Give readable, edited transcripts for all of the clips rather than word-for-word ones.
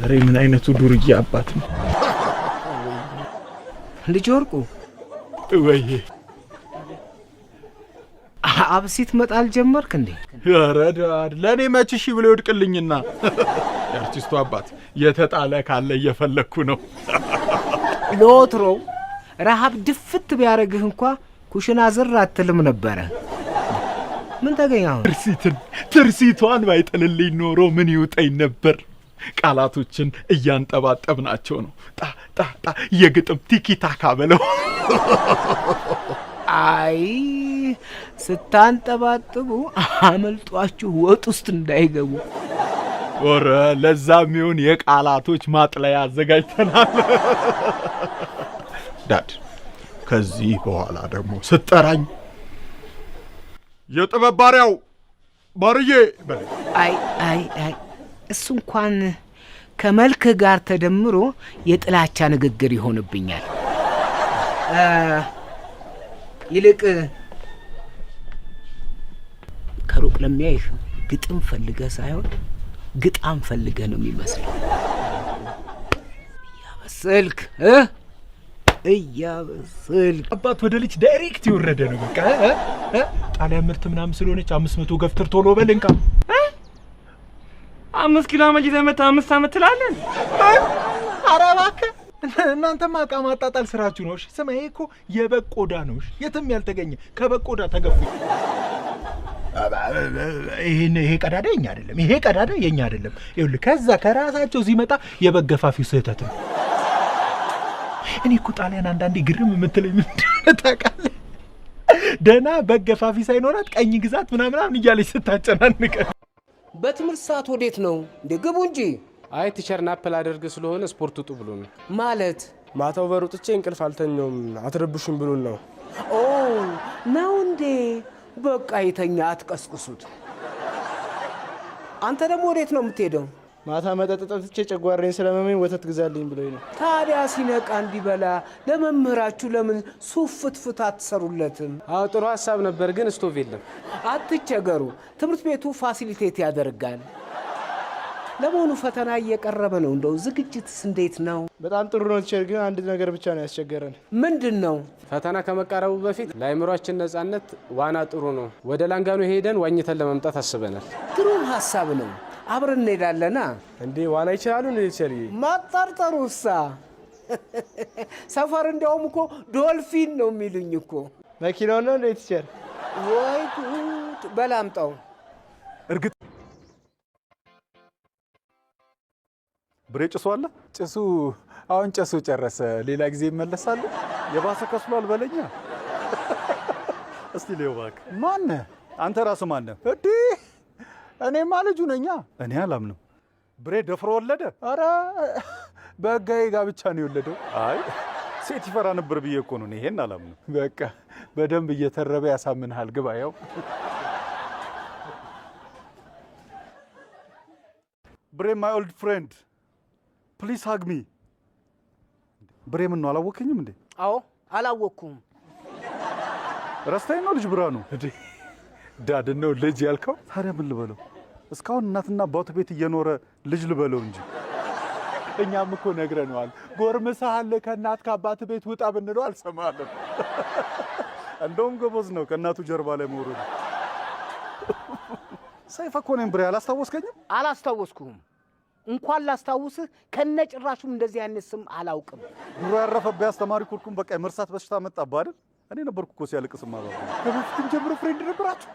ኧረ ምን አይነቱ ዱርዬ አባት ነው ልጅ ወርቁ ወይ አብሲት መጣል ጀመርክ እንዴ? ኧረ ዳድ ለኔ መችሽ ብሎ ይወድቅልኝና የአርቲስቱ አባት የተጣለ ካለ እየፈለኩ ነው። ሎትሮ ረሃብ ድፍት ቢያረግህ እንኳን ኩሽና ዝር አትልም ነበረ። ምን ተገኛው? ትርሲቷን ባይጥልልኝ ኖሮ ምን ይውጠኝ ነበር። ቃላቶችን እያንጠባጠብናቸው ነው። ጣ የግጥም ቲኪታካ በለው። አይ ስታንጠባጥቡ አመልጧችሁ ወጥ ውስጥ እንዳይገቡ። ወረ ለዛም ይሁን የቃላቶች ማጥለያ አዘጋጅተናል። ዳድ ከዚህ በኋላ ደግሞ ስጠራኝ የጥበብ ባሪያው ባርዬ በል። አይ እሱ እንኳን ከመልክ ጋር ተደምሮ የጥላቻ ንግግር ይሆንብኛል። ይልቅ ከሩቅ ለሚያይህ ግጥም ፈልገህ ሳይሆን ግጣም ፈልገህ ነው የሚመስለው። እያበሰልክ አባት ወደ ልጅ ዳይሬክት ይወረደ ነው በቃ። ጣሊያን ምርት ምናምን ስለሆነች 500 ገፍትር ቶሎ በልንካ 5 ኪሎ አመት ይዘመታ 5 አመት ትላለን። ኧረ እባክህ እናንተማ ዕቃ ማጣጣል ስራችሁ ነው። እሺ ስማ፣ ይሄ እኮ የበግ ቆዳ ነው። እሺ የትም ያልተገኘ ከበግ ቆዳ ተገፉ። ይሄ ቀዳዳ የኛ አይደለም። ይሄ ቀዳዳ የኛ አይደለም። ይኸውልህ ከዛ ከራሳቸው ሲመጣ የበግ ገፋፊው ስህተት ነው። እኔ እኮ ጣሊያን አንዳንዴ ግርም የምትለኝ ምንድነው ታውቃለህ? ደህና በግ ገፋፊ ሳይኖራት ቀኝ ግዛት ምናምን እያለች ስታጨናንቀን። በትምህርት ሰዓት ወዴት ነው እንደ ግቡ እንጂ። አይ ቲቸር ናፕል አደርግ ስለሆነ ስፖርት ውጡ ብሎ ነው ማለት። ማታው በሩጥቼ እንቅልፍ አልተኛውም አትረብሹኝ ብሎ ነው። ኦ ነው እንዴ? በቃ ይተኛ፣ አትቀስቅሱት። አንተ ደግሞ ወዴት ነው የምትሄደው? ማታ መጠጥ ጠጥቼ ጨጓራዬን ስለመመኝ ወተት ግዛልኝ ብሎኝ ነው። ታዲያ ሲነቃ እንዲበላ ለመምህራችሁ ለምን ሱፍ ፍትፍት አትሰሩለትም? አዎ ጥሩ ሀሳብ ነበር፣ ግን ስቶቭ የለም። አትቸገሩ፣ ትምህርት ቤቱ ፋሲሊቴት ያደርጋል። ለመሆኑ ፈተና እየቀረበ ነው። እንደው ዝግጅትስ እንዴት ነው? በጣም ጥሩ ነው ቲቸር፣ ግን አንድ ነገር ብቻ ነው ያስቸገረን። ምንድን ነው? ፈተና ከመቃረቡ በፊት ለአእምሯችን ነጻነት ዋና ጥሩ ነው። ወደ ላንጋኖ ሄደን ዋኝተን ለመምጣት አስበናል። ግሩም ሀሳብ ነው። አብረን እንሄዳለና። እንዴ ዋና ይችላሉ እንዴ ቲቸር? ማጣርጠሩሳ ሰፈር እንደውም እኮ ዶልፊን ነው የሚሉኝ እኮ። መኪናው ነው እንዴ ቲቸር? ወይ ጉድ! በላምጣው እርግጥ ብሬ ጭሱ አለ። ጭሱ አሁን ጭሱ ጨረሰ። ሌላ ጊዜ ይመለሳል። የባሰ ከስሏል በለኛ። እስቲ ሌው እባክህ። ማን አንተ? ራስህ ማን ነህ? እዲ እኔማ ልጁ ነኛ። እኔ አላምንም። ብሬ ደፍሮ ወለደ? አረ በህጋዊ ጋብቻ ነው የወለደው። አይ ሴት ይፈራ ነበር ብዬ እኮ ነው። ይሄን አላምንም። በቃ በደንብ እየተረበ ያሳምንሃል። ግባ። ያው ብሬ ማይ ኦልድ ፍሬንድ ፕሊዝ ሃግ ሚ። ብሬ ምን ነው አላወከኝም እንዴ? አዎ አላወኩም። ረስታኝ ነው ልጅ ብራኑ። እንዴ ዳድ ነው ልጅ ያልከው? ታዲያ ምን ልበለው? እስካሁን እናትና አባቱ ቤት እየኖረ ልጅ ልበለው እንጂ። እኛም እኮ ነግረነዋል። ጎርምሳል ከእናት ከአባት ቤት ውጣ ብንለው አልሰማለም። እንደውም ጎበዝ ነው ከእናቱ ጀርባ ላይ መውረድ። ሰይፈ እኮ ነኝ ብሬ። አላስታወስከኝም? አላስታወስኩም። እንኳን ላስታውስህ ከነጭራሹም እንደዚህ አይነት ስም አላውቅም። ድሮ ያረፈብህ አስተማሪ ኩርኩም በቃ የመርሳት በሽታ መጣብህ አይደል? እኔ ነበርኩ እኮ ሲያለቅስ ማባባ። ከበፊትም ጀምሮ ፍሬንድ ነበራችሁ።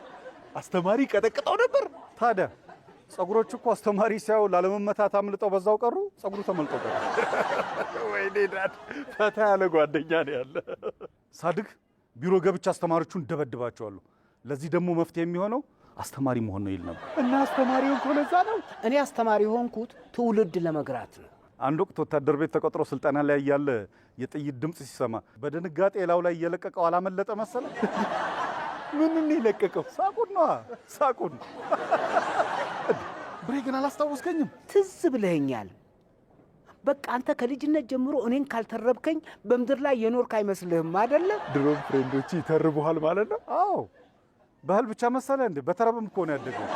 አስተማሪ ቀጠቅጠው ነበር። ታዲያ ጸጉሮቹ እኮ አስተማሪ ሲያዩ ላለመመታት አምልጠው በዛው ቀሩ። ጸጉሩ ተመልጦ ቀረ። ወይኔ ዳድ ፈታ ያለ ጓደኛ ነው ያለ። ሳድግ ቢሮ ገብቼ አስተማሪዎቹን ደበድባቸዋለሁ። ለዚህ ደግሞ መፍትሄ የሚሆነው አስተማሪ መሆን ነው ይል ነበር። እና አስተማሪው እኮ ለዛ ነው። እኔ አስተማሪ ሆንኩት ትውልድ ለመግራት ነው። አንድ ወቅት ወታደር ቤት ተቆጥሮ ስልጠና ላይ ያለ የጥይት ድምጽ ሲሰማ በድንጋጤ ላው ላይ እየለቀቀው አላመለጠ መሰለ። ምን ይለቀቀው? ሳቁን ነው ሳቁን። ብሬ ግን አላስታወስከኝም? ትዝ ብለኸኛል። በቃ አንተ ከልጅነት ጀምሮ እኔን ካልተረብከኝ በምድር ላይ የኖርክ አይመስልህም አይደለ? ድሮም ፍሬንዶች ይተርቡሃል ማለት ነው። አዎ ባህል ብቻ መሰለ እንዴ? በተረብም እኮ ነው ያደገው።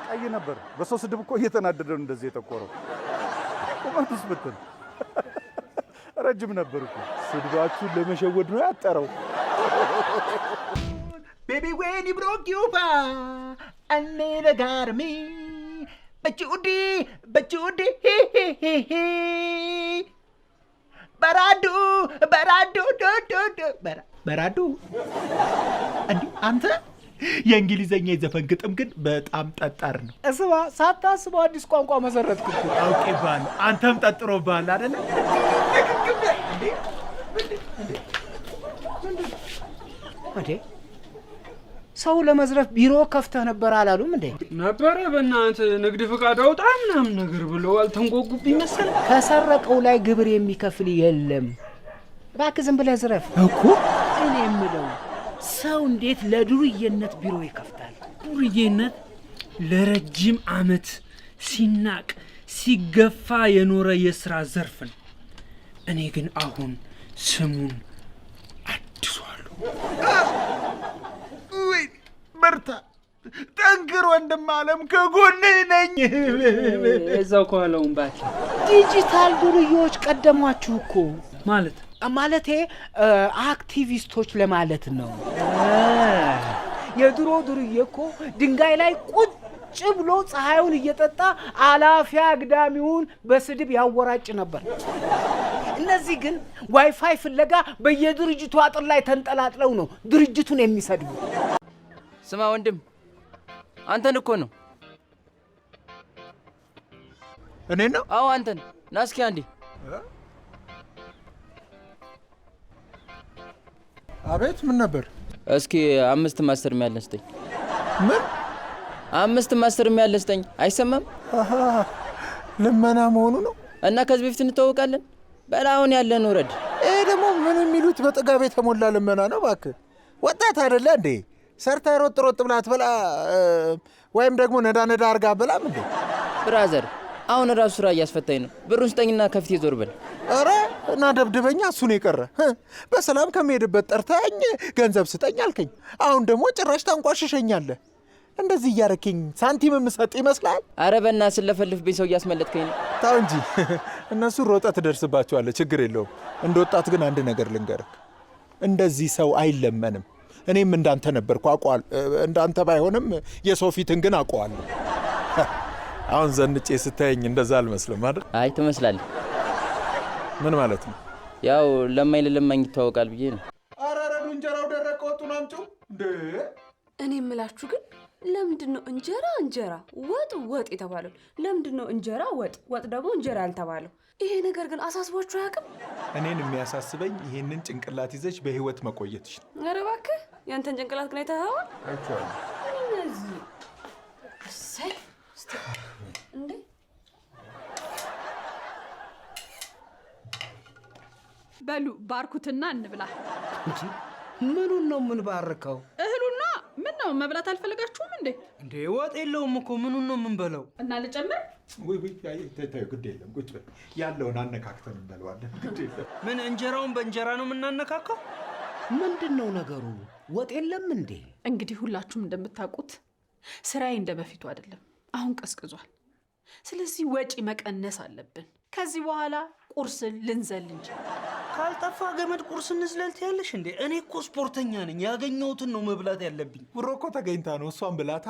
ቀይ ነበር። በሰው ስድብ እኮ እየተናደደ ነው እንደዚህ የጠቆረው። ቁመቱስ ብትል ረጅም ነበር እኮ። ስድባችሁን ለመሸወድ ነው ያጠረው። Baby, when you broke your bar, I never got me. But you did, But I do, እንዴ አንተ የእንግሊዘኛ የዘፈን ግጥም ግን በጣም ጠጣር ነው። እስማ ሳታስበው አዲስ ቋንቋ መሰረትኩ እኮ። አውቄብሃለሁ። አንተም ጠጥሮብሃል አይደለ? እንዴ ሰው ለመዝረፍ ቢሮ ከፍተህ ነበር አላሉም እንዴ? ነበረ። በእናትህ ንግድ ፍቃድ አውጣ ምናምን ነገር ብለው አልተንጓጉብኝ መሰል። ከሰረቀው ላይ ግብር የሚከፍል የለም። እባክህ ዝም ብለህ ዝረፍ እኮ። እኔ የምለው ሰው እንዴት ለዱርዬነት ቢሮ ይከፍታል? ዱርዬነት ለረጅም ዓመት ሲናቅ ሲገፋ የኖረ የሥራ ዘርፍ ነው። እኔ ግን አሁን ስሙን አድሷለሁ። በርታ፣ ጠንክር ወንድም አለም፣ ከጎንህ ነኝ። እዛው ከኋላውን ባኪ። ዲጂታል ዱርዬዎች ቀደሟችሁ እኮ። ማለቴ አክቲቪስቶች ለማለት ነው። የድሮ ዱርዬ እኮ ድንጋይ ላይ ቁጭ ብሎ ፀሐዩን እየጠጣ አላፊ አግዳሚውን በስድብ ያወራጭ ነበር። እነዚህ ግን ዋይፋይ ፍለጋ በየድርጅቱ አጥር ላይ ተንጠላጥለው ነው ድርጅቱን የሚሰድቡ። ስማ ወንድም፣ አንተን እኮ ነው። እኔ ነው? አዎ አንተን። ና እስኪ አንዴ። አቤት። ምን ነበር? እስኪ 5 ማስተር የሚያለን ስጠኝ። ምን? 5 ማስተር የሚያለን ስጠኝ። አይሰማም? ልመና መሆኑ ነው። እና ከዚህ በፊት እንተዋወቃለን። በላውን ያለን ወረድ። ይሄ ደግሞ ምን የሚሉት በጥጋብ የተሞላ ልመና ነው። እባክህ ወጣት አይደለ እንዴ? ሰርታ ሮጥ ሮጥ ብላ አትበላ፣ ወይም ደግሞ ነዳ ነዳ አርጋ በላም እንዴ? ብራዘር፣ አሁን ራሱ ስራ እያስፈታኝ ነው። ብሩን ስጠኝና ከፊቴ ዞር በል። ኧረ እና ደብድበኛ፣ እሱን የቀረ በሰላም ከመሄድበት ጠርተኸኝ ገንዘብ ስጠኝ አልከኝ። አሁን ደግሞ ጭራሽ ታንቋሽሸኛለህ። እንደዚህ እያረከኝ ሳንቲም የምሰጥ ይመስላል? አረ በእናትህ ስለፈልፍብኝ ሰው እያስመለጥከኝ ነው። ታው እንጂ እነሱ ሮጠህ ትደርስባቸዋለህ፣ ችግር የለውም። እንደ ወጣት ግን አንድ ነገር ልንገርህ፣ እንደዚህ ሰው አይለመንም። እኔም እንዳንተ ነበርኩ አውቀዋለሁ። እንዳንተ ባይሆንም የሰው ፊትን ግን አውቀዋለሁ። አሁን ዘንጬ ስታየኝ እንደዛ አልመስልም አይደል? አይ ትመስላለህ። ምን ማለት ነው? ያው ለማኝ ለለማኝ ይተዋወቃል ብዬ ነው። ኧረ ረዱ፣ እንጀራው ደረቀ፣ ወጡን አምጪ እንዴ! እኔ የምላችሁ ግን ለምንድን ነው እንጀራ እንጀራ ወጥ ወጥ የተባለው? ለምንድን ነው እንጀራ ወጥ ወጥ ደግሞ እንጀራ ያልተባለው? ይሄ ነገር ግን አሳስቧችሁ አያውቅም? እኔን የሚያሳስበኝ ይሄንን ጭንቅላት ይዘሽ በህይወት መቆየትሽ ነው። ኧረ እባክህ ያንተን ጭንቅላት ግን አይተኸዋል? አይቼዋለሁ። እነዚህ እሰይ እስቲ እንዴ በሉ ባርኩትና እንብላ። እንጂ ምኑን ነው የምንባርከው? እህሉና ምን ነው መብላት አልፈለጋችሁም እንዴ? እንዴ ወጥ የለውም እኮ ምኑን ነው የምንበላው? እና ልጨምር? ወይ ተይው፣ ግድ የለም ቁጭ በል። ያለውን አነካክተን እንበለዋለን። ግድ የለም። ምን እንጀራውን በእንጀራ ነው የምናነካካው? ምንድን ነው ነገሩ? ወጥ የለም እንዴ? እንግዲህ ሁላችሁም እንደምታውቁት ስራዬ እንደ በፊቱ አይደለም፣ አሁን ቀዝቅዟል። ስለዚህ ወጪ መቀነስ አለብን። ከዚህ በኋላ ቁርስ ልንዘል እንችላለን። ካልጠፋ ገመድ ቁርስ እንዝለልት ያለሽ እንዴ? እኔ እኮ ስፖርተኛ ነኝ። ያገኘሁትን ነው መብላት ያለብኝ። ብሮ እኮ ተገኝታ ነው፣ እሷን ብላታ